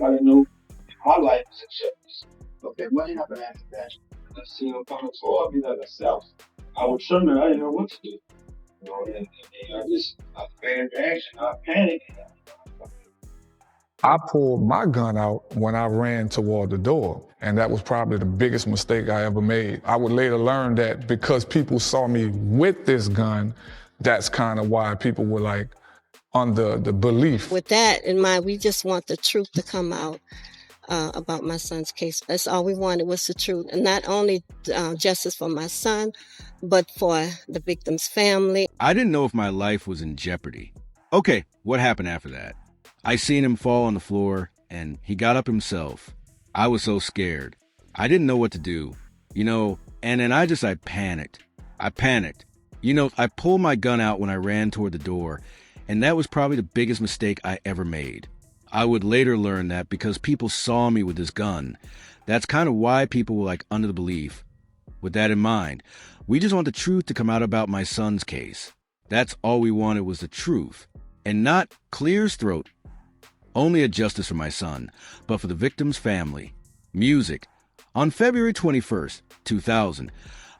gotta know my life is in jeopardy. Okay, what happened after that? I see him coming toward me like a self. I was trembling. I didn't know what to do. And I just, I feared action. I panicked. I pulled my gun out when I ran toward the door, and that was probably the biggest mistake I ever made. I would later learn that because people saw me with this gun, that's kind of why people were like under the belief. With that in mind, we just want the truth to come out about my son's case. That's all we wanted was the truth, and not only justice for my son, but for the victim's family. I didn't know if my life was in jeopardy. Okay, what happened after that? I seen him fall on the floor, and he got up himself. I was so scared. I didn't know what to do, and then I panicked. I panicked. I pulled my gun out when I ran toward the door, and that was probably the biggest mistake I ever made. I would later learn that because people saw me with this gun, that's kind of why people were like under the belief. With that in mind, we just want the truth to come out about my son's case. That's all we wanted was the truth, and not clear's throat. Only a justice for my son, but for the victim's family. Music. On February 21st, 2000,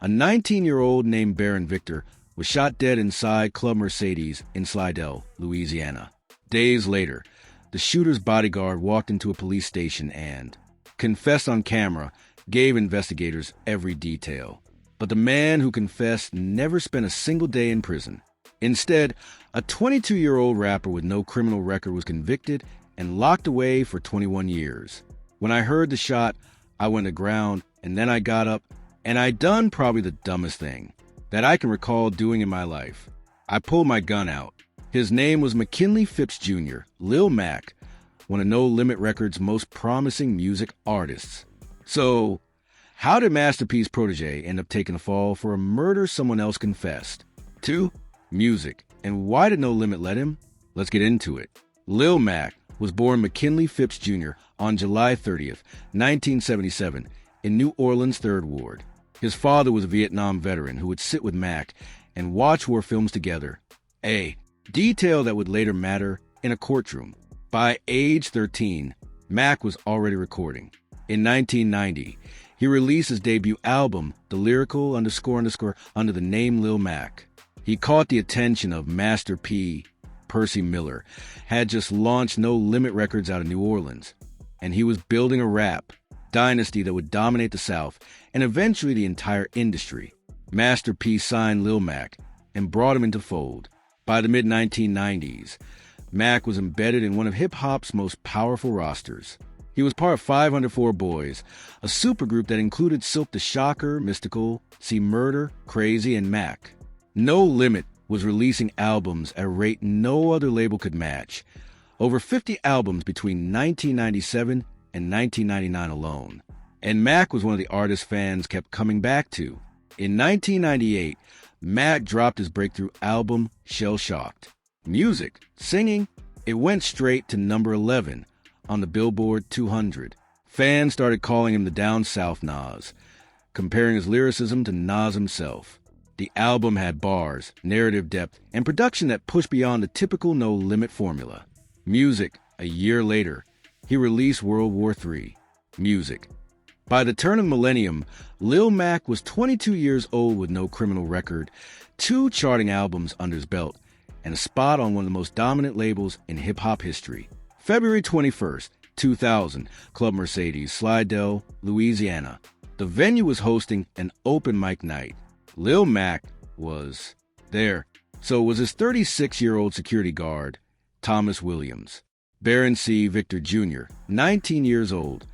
a 19-year-old named Baron Victor was shot dead inside Club Mercedes in Slidell, Louisiana. Days later, the shooter's bodyguard walked into a police station and confessed on camera, gave investigators every detail. But the man who confessed never spent a single day in prison. Instead, a 22-year-old rapper with no criminal record was convicted and locked away for 21 years. When I heard the shot, I went to ground, and then I got up, and I done probably the dumbest thing that I can recall doing in my life. I pulled my gun out. His name was McKinley Phipps Jr., Lil Mack, one of No Limit Records' most promising music artists. So, how did Master P's protege end up taking a fall for a murder someone else confessed? 2. Music. And why did No Limit let him? Let's get into it. Lil Mack was born McKinley Phipps Jr. on July 30th, 1977, in New Orleans' 3rd Ward. His father was a Vietnam veteran who would sit with Mack and watch war films together. A detail that would later matter in a courtroom. By age 13, Mack was already recording. In 1990, he released his debut album, The Lyrical __ under the name Lil Mack. He caught the attention of Master P. Percy Miller, had just launched No Limit Records out of New Orleans, and he was building a rap dynasty that would dominate the South and eventually the entire industry. Master P signed Lil Mack and brought him into fold. By the mid-1990s, Mack was embedded in one of hip-hop's most powerful rosters. He was part of 504 Boys, a supergroup that included Silk the Shocker, Mystical, C Murder, Crazy, and Mack. No Limit was releasing albums at a rate no other label could match. Over 50 albums between 1997 and 1999 alone. And Mack was one of the artists fans kept coming back to. In 1998, Mack dropped his breakthrough album, Shell Shocked. Music, singing, it went straight to number 11 on the Billboard 200. Fans started calling him the Down South Nas, comparing his lyricism to Nas himself. The album had bars, narrative depth, and production that pushed beyond the typical No Limit formula. Music, a year later, he released World War III. Music. By the turn of the millennium, Lil Mack was 22 years old with no criminal record, 2 charting albums under his belt, and a spot on one of the most dominant labels in hip-hop history. February 21st, 2000, Club Mercedes, Slidell, Louisiana. The venue was hosting an open mic night. Lil Mack was there. So was his 36-year-old security guard, Thomas Williams. Baron C. Victor Jr., 19 years old,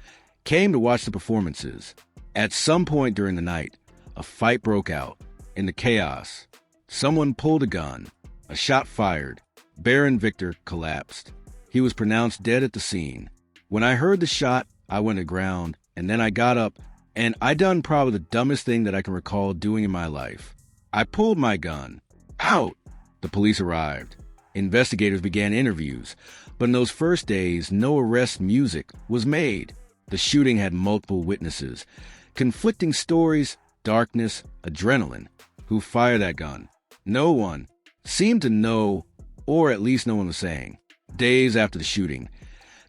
came to watch the performances. At some point during the night, a fight broke out. In the chaos, someone pulled a gun. A shot fired. Baron Victor collapsed. He was pronounced dead at the scene. When I heard the shot, I went to ground, and then I got up, and I done probably the dumbest thing that I can recall doing in my life. I pulled my gun. Out! The police arrived. Investigators began interviews, but in those first days, no arrest music was made. The shooting had multiple witnesses, conflicting stories, darkness, adrenaline. Who fired that gun? No one seemed to know, or at least no one was saying. Days after the shooting,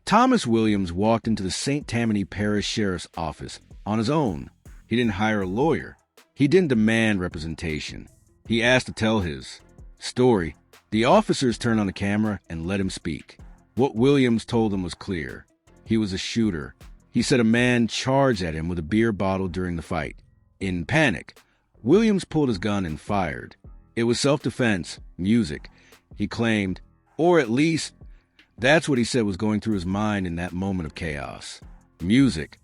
Thomas Williams walked into the St. Tammany Parish Sheriff's Office on his own. He didn't hire a lawyer. He didn't demand representation. He asked to tell his story. The officers turned on the camera and let him speak. What Williams told them was clear. He was a shooter. He said a man charged at him with a beer bottle during the fight. In panic, Williams pulled his gun and fired. It was self-defense, music, he claimed, or at least that's what he said was going through his mind in that moment of chaos. Music.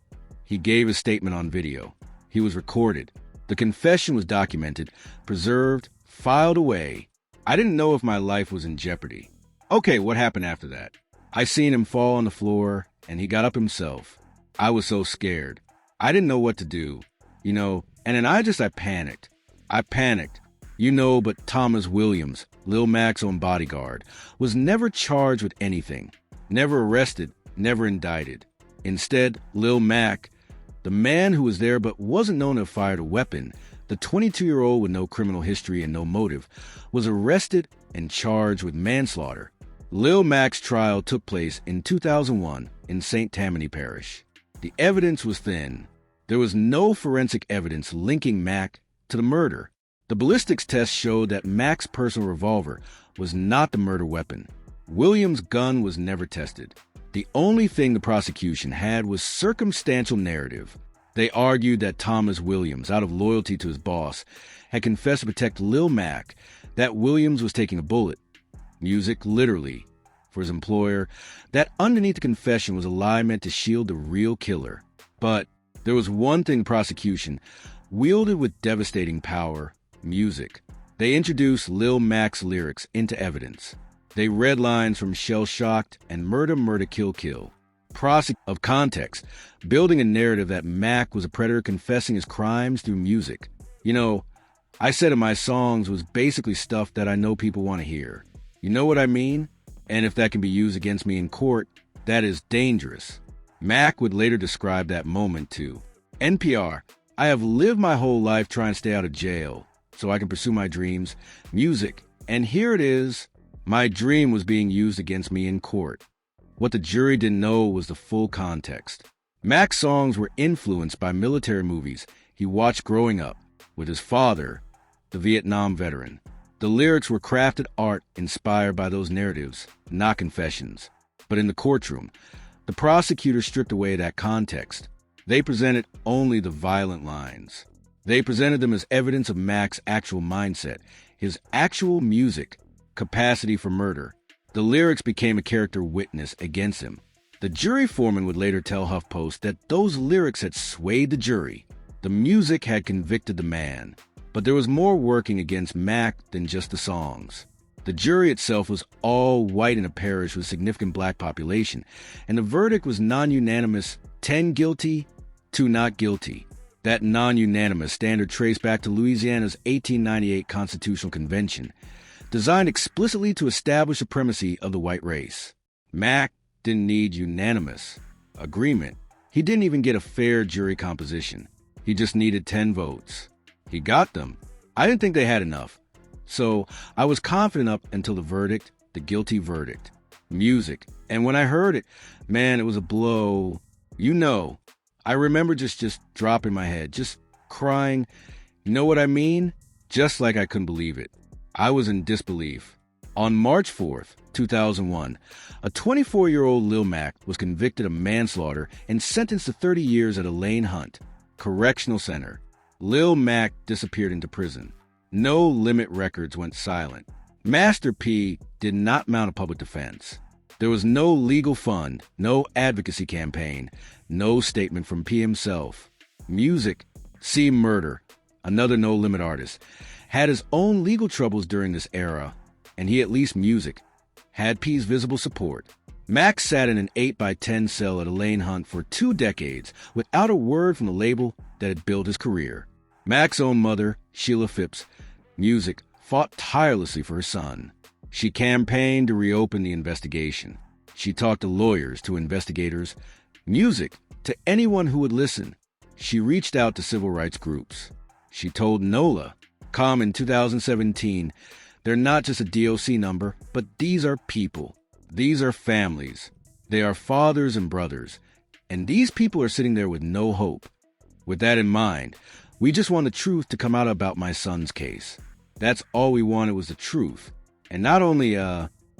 He gave his statement on video. He was recorded. The confession was documented, preserved, filed away. I didn't know if my life was in jeopardy. Okay, what happened after that? I seen him fall on the floor, and he got up himself. I was so scared. I didn't know what to do, and then I panicked. I panicked. But Thomas Williams, Lil Mack's own bodyguard, was never charged with anything, never arrested, never indicted. Instead, Lil Mack, the man who was there but wasn't known to have fired a weapon, the 22-year-old with no criminal history and no motive, was arrested and charged with manslaughter. Lil Mack's trial took place in 2001 in St. Tammany Parish. The evidence was thin. There was no forensic evidence linking Mack to the murder. The ballistics test showed that Mack's personal revolver was not the murder weapon. Williams' gun was never tested. The only thing the prosecution had was circumstantial narrative. They argued that Thomas Williams, out of loyalty to his boss, had confessed to protect Lil Mack, that Williams was taking a bullet, music literally, for his employer, that underneath the confession was a lie meant to shield the real killer. But there was one thing the prosecution wielded with devastating power: music. They introduced Lil Mack's lyrics into evidence. They read lines from Shell Shocked and Murder, Murder, Kill, Kill. Of context, building a narrative that Mack was a predator confessing his crimes through music. I said in my songs was basically stuff that I know people want to hear. You know what I mean? And if that can be used against me in court, that is dangerous. Mack would later describe that moment to NPR. I have lived my whole life trying to stay out of jail so I can pursue my dreams, music. And here it is. My dream was being used against me in court. What the jury didn't know was the full context. Mack's songs were influenced by military movies he watched growing up with his father, the Vietnam veteran. The lyrics were crafted art inspired by those narratives, not confessions. But in the courtroom, the prosecutor stripped away that context. They presented only the violent lines. They presented them as evidence of Mack's actual mindset, his actual music, capacity for murder. The lyrics became a character witness against him. The jury foreman would later tell HuffPost that those lyrics had swayed the jury. The music had convicted the man. But there was more working against Mack than just the songs. The jury itself was all white in a parish with a significant black population, and the verdict was non-unanimous, 10 guilty, 2 not guilty. That non-unanimous standard traced back to Louisiana's 1898 Constitutional Convention, designed explicitly to establish the supremacy of the white race. Mack didn't need unanimous agreement. He didn't even get a fair jury composition. He just needed 10 votes. He got them. I didn't think they had enough. So I was confident up until the verdict, the guilty verdict. Music. And when I heard it, man, it was a blow. I remember just dropping my head, just crying. You know what I mean? Just like I couldn't believe it. I was in disbelief. On March 4th, 2001, a 24-year-old Lil Mack was convicted of manslaughter and sentenced to 30 years at Elaine Hunt Correctional Center. Lil Mack disappeared into prison. No limit records went silent. Master P did not mount a public defense. There was no legal fund, no advocacy campaign, no statement from P himself. Music, C Murder, another No Limit artist, had his own legal troubles during this era, and he, at least music, had P's visible support. Mack sat in an 8x10 cell at Elaine Hunt for 2 decades without a word from the label that had built his career. Mack's own mother, Sheila Phipps, music, fought tirelessly for her son. She campaigned to reopen the investigation. She talked to lawyers, to investigators, music, to anyone who would listen. She reached out to civil rights groups. She told NOLA, come in 2017, they're not just a DOC number, but these are people. These are families. They are fathers and brothers, and these people are sitting there with no hope. With that in mind, we just want the truth to come out about my son's case. That's all we wanted was the truth. And not only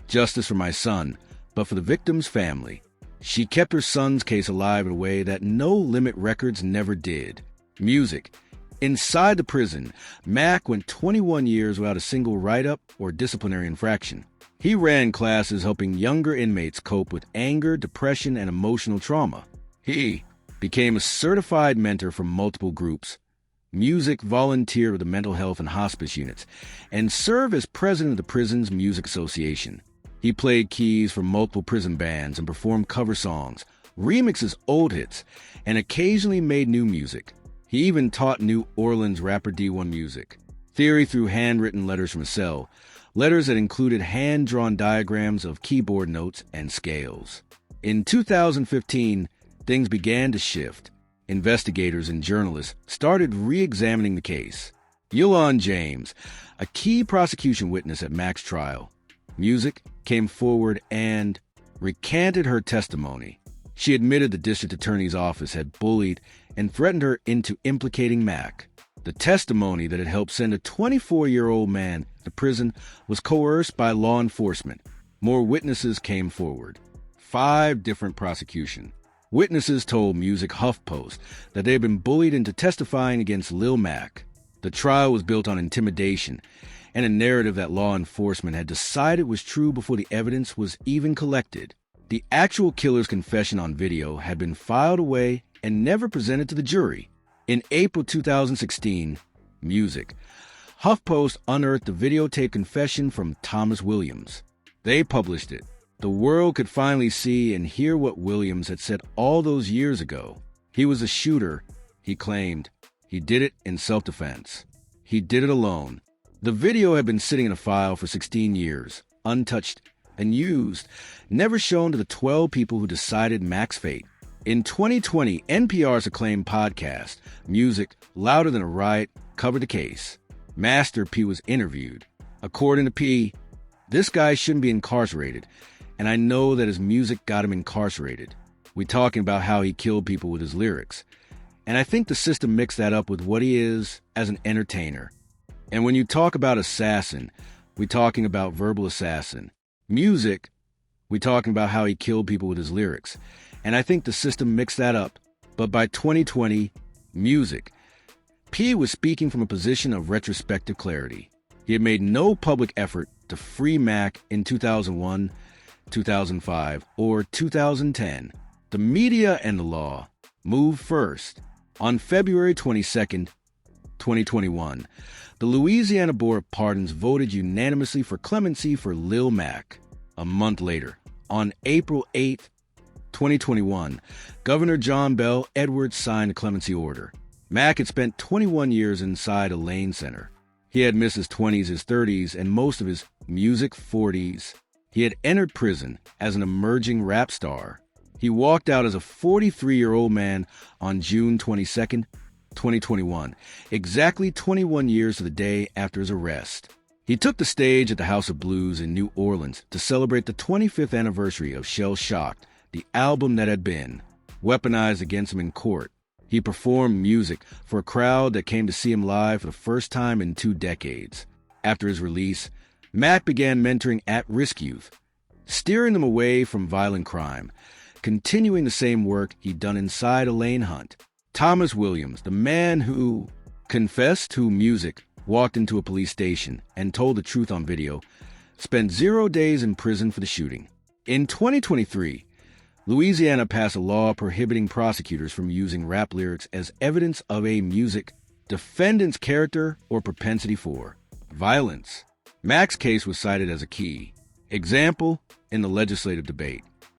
justice for my son, but for the victim's family. She kept her son's case alive in a way that No Limit Records never did. Music. Inside the prison, Mack went 21 years without a single write-up or disciplinary infraction. He ran classes helping younger inmates cope with anger, depression, and emotional trauma. He became a certified mentor for multiple groups. Music volunteered with the mental health and hospice units, and served as president of the prison's music association. He played keys for multiple prison bands and performed cover songs, remixes old hits, and occasionally made new music. He even taught New Orleans rapper D1 music theory through handwritten letters from a cell, letters that included hand-drawn diagrams of keyboard notes and scales. In 2015, things began to shift. Investigators and journalists started re-examining the case. Yulon James, a key prosecution witness at Mack's trial, Music, came forward and recanted her testimony. She admitted the district attorney's office had bullied and threatened her into implicating Mack. The testimony that had helped send a 24-year-old man to prison was coerced by law enforcement. More witnesses came forward. 5 different prosecutions. Witnesses told Music HuffPost that they had been bullied into testifying against Lil Mack. The trial was built on intimidation and a narrative that law enforcement had decided was true before the evidence was even collected. The actual killer's confession on video had been filed away and never presented to the jury. In April 2016, Music HuffPost unearthed the videotape confession from Thomas Williams. They published it. The world could finally see and hear what Williams had said all those years ago. He was a shooter, he claimed. He did it in self-defense. He did it alone. The video had been sitting in a file for 16 years, untouched and used, never shown to the 12 people who decided Mack's fate. In 2020, NPR's acclaimed podcast, Music, Louder Than a Riot, covered the case. Master P was interviewed. According to P, this guy shouldn't be incarcerated, and I know that his music got him incarcerated. We're talking about how he killed people with his lyrics. And I think the system mixed that up with what he is as an entertainer. And when you talk about assassin, we're talking about verbal assassin. Music, we're talking about how he killed people with his lyrics. And I think the system mixed that up. But by 2020, Music, P was speaking from a position of retrospective clarity. He had made no public effort to free Mack in 2001, 2005, or 2010. The media and the law moved first. On February 22nd, 2021, the Louisiana Board of Pardons voted unanimously for clemency for Lil Mack. A month later, on April 8th, 2021, Governor John Bell Edwards signed a clemency order. Mack had spent 21 years inside a Lane Center. He had missed his 20s, his 30s, and most of his music 40s. He had entered prison as an emerging rap star. He walked out as a 43-year-old man on June 22nd, 2021, exactly 21 years to the day after his arrest. He took the stage at the House of Blues in New Orleans to celebrate the 25th anniversary of Shell Shocked, the album that had been weaponized against him in court. He performed music for a crowd that came to see him live for the first time in 2 decades. After his release, Mack began mentoring at-risk youth, steering them away from violent crime, continuing the same work he'd done inside Elaine Hunt. Thomas Williams, the man who confessed to Music, walked into a police station and told the truth on video, spent 0 days in prison for the shooting. In 2023, Louisiana passed a law prohibiting prosecutors from using rap lyrics as evidence of a music defendant's character or propensity for violence. Mack's case was cited as a key example in the legislative debate.